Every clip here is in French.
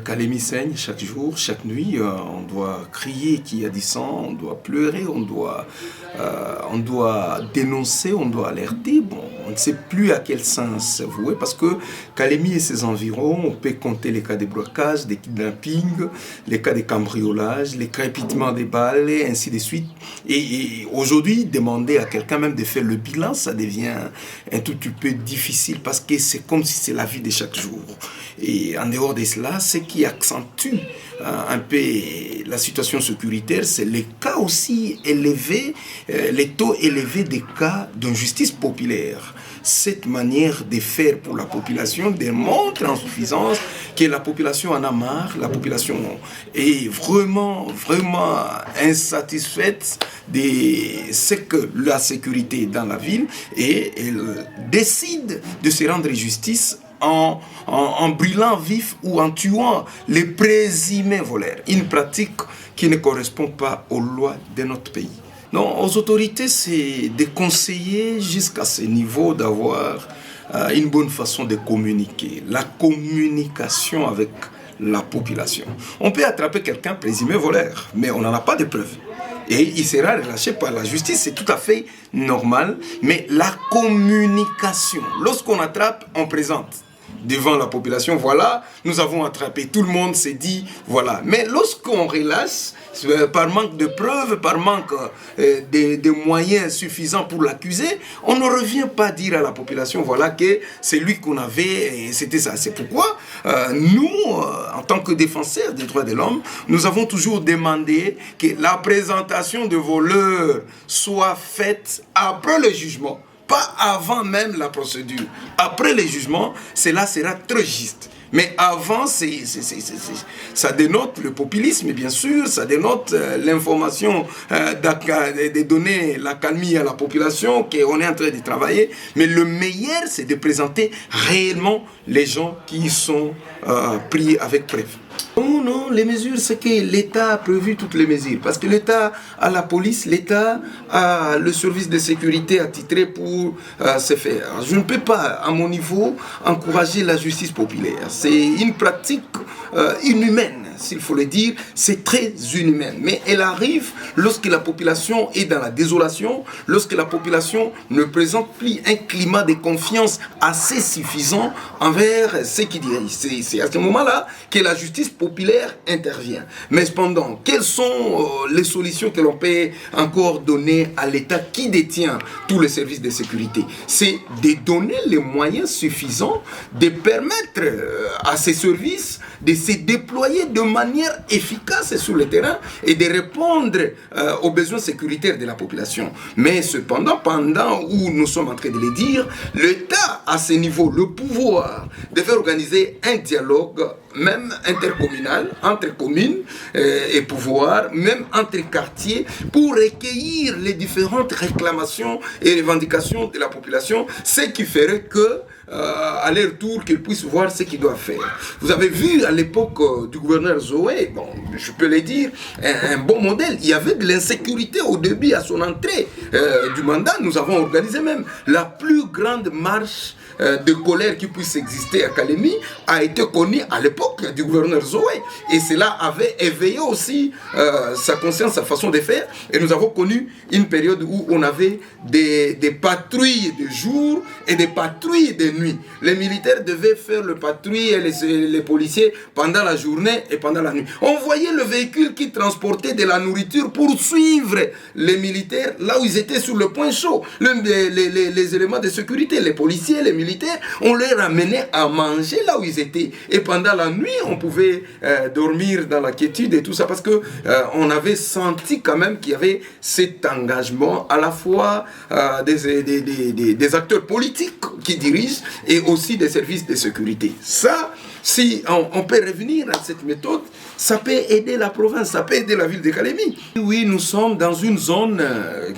Kalemi saigne chaque jour, chaque nuit. On doit crier qu'il y a du sang, on doit pleurer, on doit dénoncer, on doit alerter. Bon, on ne sait plus à quel sens vouer parce que Kalemi et ses environs, on peut compter les cas de blocages, des kidnappings, les cas de cambriolage, les crépitements des balles et ainsi de suite. Et aujourd'hui, demander à quelqu'un même de faire le bilan, ça devient un tout petit peu difficile parce que c'est comme si c'est la vie de chaque jour. Et en dehors de cela, ce qui accentue un peu la situation sécuritaire, c'est les cas aussi élevés, les taux élevés des cas d'injustice populaire. Cette manière de faire pour la population démontre en suffisance que la population en a marre, la population est vraiment insatisfaite de ce que la sécurité est dans la ville et elle décide de se rendre justice en brûlant vif ou en tuant les présumés voleurs. Une pratique qui ne correspond pas aux lois de notre pays. Non, aux autorités, c'est de conseiller jusqu'à ce niveau d'avoir une bonne façon de communiquer. La communication avec la population. On peut attraper quelqu'un présumé voleur, mais on n'en a pas de preuves. Et il sera relâché par la justice, c'est tout à fait normal. Mais la communication, lorsqu'on attrape, on présente devant la population, voilà, nous avons attrapé, tout le monde s'est dit, voilà. Mais lorsqu'on relâche, par manque de preuves, par manque de moyens suffisants pour l'accuser, on ne revient pas dire à la population, voilà, que c'est lui qu'on avait, et c'était ça. C'est pourquoi nous, en tant que défenseurs des droits de l'homme, nous avons toujours demandé que la présentation de voleurs soit faite après le jugement. Pas avant même la procédure. Après le jugement, cela sera très juste. Mais avant, ça dénote le populisme, bien sûr, ça dénote l'information de donner la calmie à la population, qu'on est en train de travailler. Mais le meilleur, c'est de présenter réellement les gens qui sont pris avec preuve. Non, non, les mesures, c'est que l'État a prévu toutes les mesures. Parce que l'État a la police, l'État a le service de sécurité attitré pour se faire. Je ne peux pas, à mon niveau, encourager la justice populaire. C'est une pratique inhumaine, s'il faut le dire. C'est très inhumain. Mais elle arrive lorsque la population est dans la désolation, lorsque la population ne présente plus un climat de confiance assez suffisant envers ceux qui dirigent. C'est à ce moment-là que la justice populaire intervient. Mais cependant, quelles sont les solutions que l'on peut encore donner à l'État qui détient tous les services de sécurité? C'est de donner les moyens suffisants de permettre à ces services de se déployer de manière efficace sur le terrain et de répondre aux besoins sécuritaires de la population. Mais cependant, pendant où nous sommes en train de le dire, l'État, à ce niveau, le pouvoir, devait organiser un dialogue même intercommunal, entre communes et pouvoirs, même entre quartiers, pour recueillir les différentes réclamations et revendications de la population, ce qui ferait que à leur tour, qu'ils puissent voir ce qu'ils doivent faire. Vous avez vu à l'époque du gouverneur Zoé, bon, je peux le dire, un bon modèle. Il y avait de l'insécurité au début, à son entrée du mandat. Nous avons organisé même la plus grande marche de colère qui puisse exister à Kalemi, a été connue à l'époque du gouverneur Zoé. Et cela avait éveillé aussi sa conscience, sa façon de faire. Et nous avons connu une période où on avait des patrouilles de jour et des patrouilles de nuit. Les militaires devaient faire le patrouille et les policiers pendant la journée et pendant la nuit. On voyait le véhicule qui transportait de la nourriture pour suivre les militaires là où ils étaient sur le point chaud. Les éléments de sécurité, les policiers, les militaires, on les ramenait à manger là où ils étaient. Et pendant la nuit, on pouvait dormir dans la quiétude et tout ça parce que on avait senti quand même qu'il y avait cet engagement à la fois des acteurs politiques qui dirigent et aussi des services de sécurité. Ça, si on peut revenir à cette méthode, ça peut aider la province, ça peut aider la ville de Kalemi. Oui, nous sommes dans une zone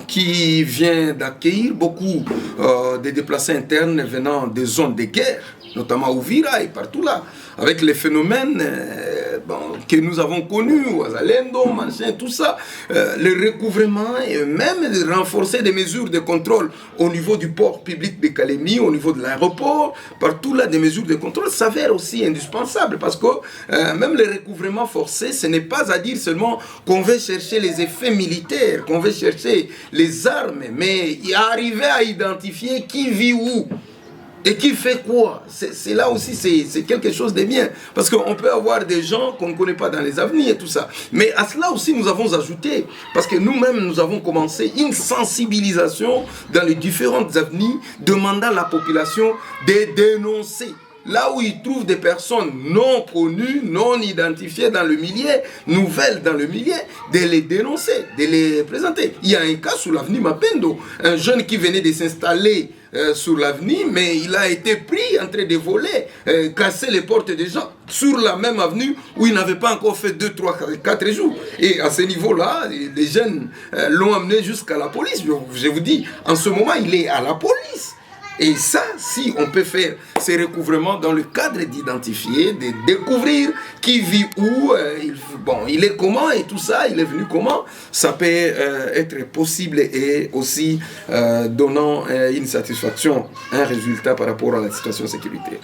qui vient d'accueillir beaucoup de déplacés internes venant des zones de guerre, notamment Uvira et partout là, avec les phénomènes que nous avons connus, Ouazalendo, machin, tout ça, le recouvrement et même de renforcer des mesures de contrôle au niveau du port public de Kalemi, au niveau de l'aéroport, partout là, des mesures de contrôle s'avèrent aussi indispensables parce que même le recouvrement forcé, ce n'est pas à dire seulement qu'on veut chercher les effets militaires, qu'on veut chercher les armes, mais arriver à identifier qui vit où. Et qui fait quoi? C'est là aussi, c'est quelque chose de bien. Parce qu'on peut avoir des gens qu'on ne connaît pas dans les avenirs et tout ça. Mais à cela aussi, nous avons ajouté, parce que nous-mêmes, nous avons commencé une sensibilisation dans les différentes avenirs, demandant à la population de dénoncer. Là où ils trouvent des personnes non connues, non identifiées dans le milieu, nouvelles dans le milieu, de les dénoncer, de les présenter. Il y a un cas sur l'avenue Mapendo, un jeune qui venait de s'installer sur l'avenue, mais il a été pris en train de voler, casser les portes des gens sur la même avenue où il n'avait pas encore fait 2, 3, 4 jours. Et à ce niveau-là, les jeunes l'ont amené jusqu'à la police. Je vous dis, en ce moment, il est à la police. Et ça, si on peut faire ces recouvrements dans le cadre d'identifier, de découvrir qui vit où, il est comment et tout ça, il est venu comment, ça peut être possible et aussi donnant une satisfaction, un résultat par rapport à la situation sécuritaire.